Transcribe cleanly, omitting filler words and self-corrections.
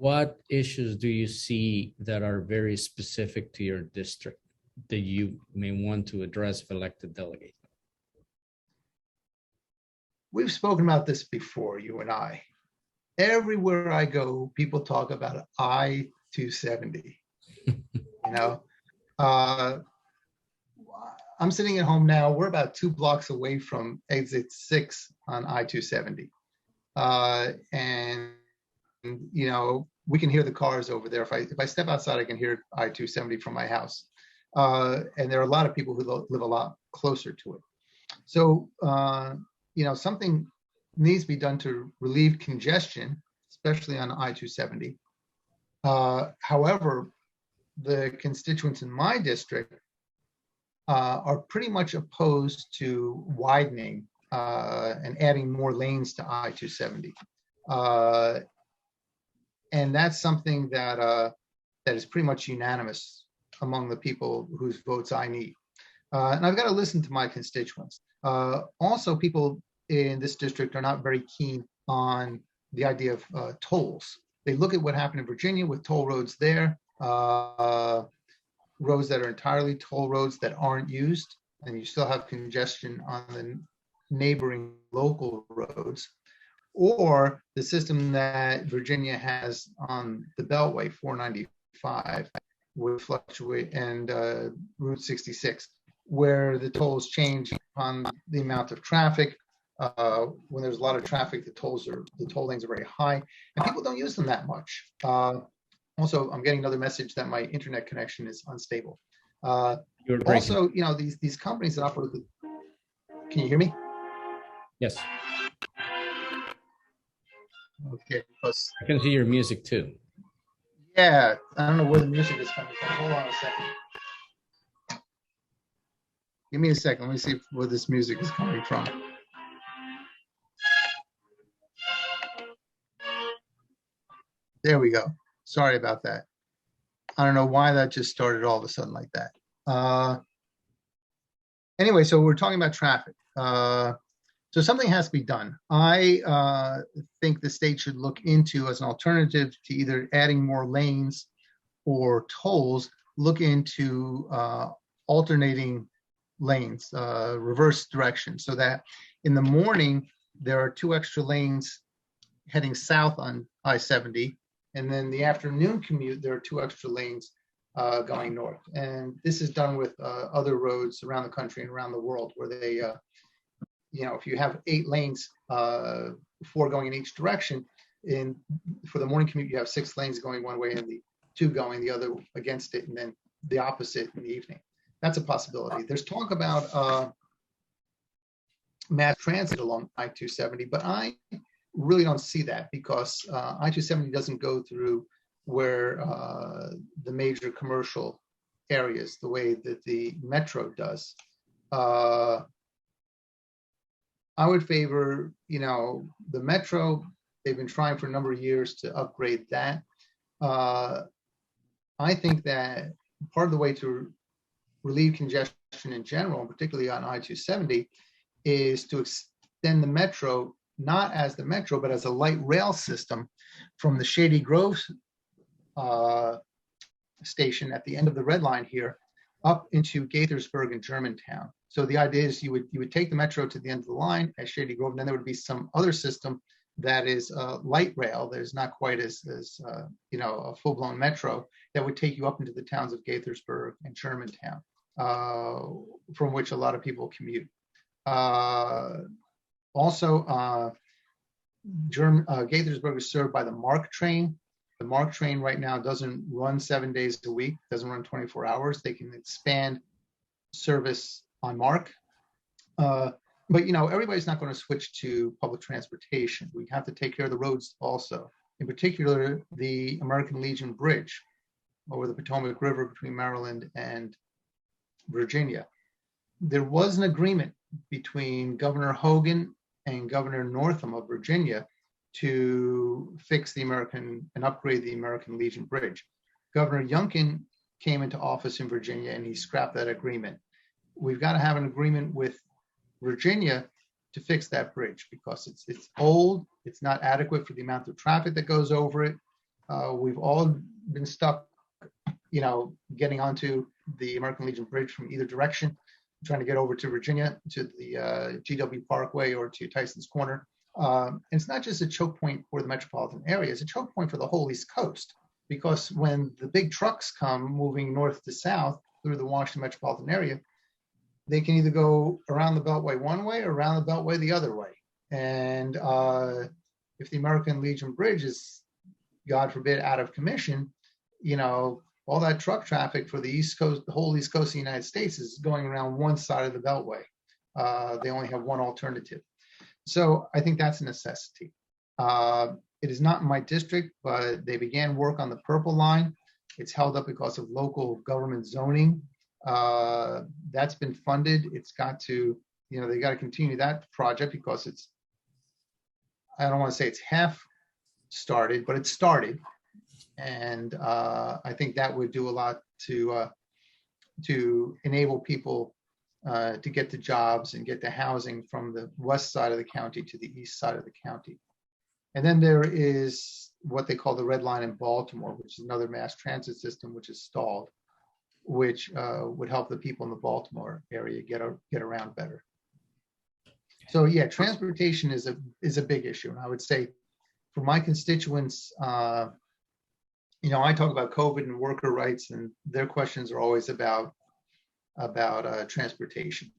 What issues do you see that are very specific to your district that you may want to address if elected delegate? We've spoken about this before, you and I. Everywhere I go, people talk about I-270. You know, uh, I'm sitting at home now. We're about 2 blocks away from exit 6 on I-270. And, you know, we can hear the cars over there. If I step outside, I can hear I-270 from my house. And there are a lot of people who live a lot closer to it. So, you know, something needs to be done to relieve congestion, especially on I-270. However, the constituents in my district are pretty much opposed to widening and adding more lanes to I-270. And that's something that is pretty much unanimous among the people whose votes I need. And I've got to listen to my constituents. Also, people in this district are not very keen on the idea of tolls. They look at what happened in Virginia with toll roads there, roads that are entirely toll roads that aren't used, and you still have congestion on the neighboring local roads, or the system that Virginia has on the Beltway 495 would fluctuate, and Route 66, where the tolls change on the amount of traffic. When there's a lot of traffic, the toll lanes are very high, and people don't use them that much. Also, I'm getting another message that my internet connection is unstable. Also, you know, these companies that operate. Can you hear me? Yes. Okay. Plus, I can hear your music too. Yeah, I don't know where the music is coming from. Hold on a second. Give me a second. Let me see where this music is coming from. There we go. Sorry about that. I don't know why that just started all of a sudden like that. Anyway, so we're talking about traffic. So something has to be done. I think the state should look into, as an alternative to either adding more lanes or tolls, look into alternating lanes, reverse direction, so that in the morning there are 2 extra lanes heading south on I-70, and then the afternoon commute there are 2 extra lanes going north. And this is done with other roads around the country and around the world, where they you know, if you have 8 lanes, 4 going in each direction, for the morning commute, you have 6 lanes going one way and the 2 going the other against it, and then the opposite in the evening. That's a possibility. There's talk about mass transit along I-270, but I really don't see that, because I-270 doesn't go through where the major commercial areas, the way that the metro does. I would favor, you know, the metro. They've been trying for a number of years to upgrade that. I think that part of the way to relieve congestion in general, particularly on I-270, is to extend the metro, not as the metro, but as a light rail system from the Shady Grove station at the end of the red line here up into Gaithersburg and Germantown. So the idea is you would take the metro to the end of the line at Shady Grove, and then there would be some other system that is light rail. There's not quite as you know, a full-blown metro that would take you up into the towns of Gaithersburg and Germantown, from which a lot of people commute. Also, Gaithersburg is served by the MARC train. The MARC train right now doesn't run 7 days a week, doesn't run 24 hours. They can expand service on MARC. But, you know, everybody's not going to switch to public transportation. We have to take care of the roads also. In particular, the American Legion Bridge over the Potomac River between Maryland and Virginia. There was an agreement between Governor Hogan and Governor Northam of Virginia to fix and upgrade the American Legion Bridge. Governor Youngkin came into office in Virginia and he scrapped that agreement. We've got to have an agreement with Virginia to fix that bridge, because it's old, it's not adequate for the amount of traffic that goes over it. We've all been stuck, getting onto the American Legion Bridge from either direction, trying to get over to Virginia, to the GW Parkway or to Tyson's Corner. And it's not just a choke point for the metropolitan area, it's a choke point for the whole East Coast. Because when the big trucks come moving north to south through the Washington metropolitan area, they can either go around the Beltway one way or around the Beltway the other way. And if the American Legion Bridge is, God forbid, out of commission, all that truck traffic for the East Coast, the whole East Coast of the United States, is going around one side of the Beltway. They only have one alternative. So I think that's a necessity. It is not in my district, but they began work on the Purple Line. It's held up because of local government zoning. That's been funded. It's got to, they got to continue that project because I don't want to say it's half started, but it's started. And I think that would do a lot to enable people to get to jobs and get to housing from the west side of the county to the east side of the county. And then there is what they call the Red Line in Baltimore, which is another mass transit system which is stalled, which would help the people in the Baltimore area get around better. So yeah, transportation is a big issue, and I would say for my constituents, I talk about COVID and worker rights, and their questions are always about transportation.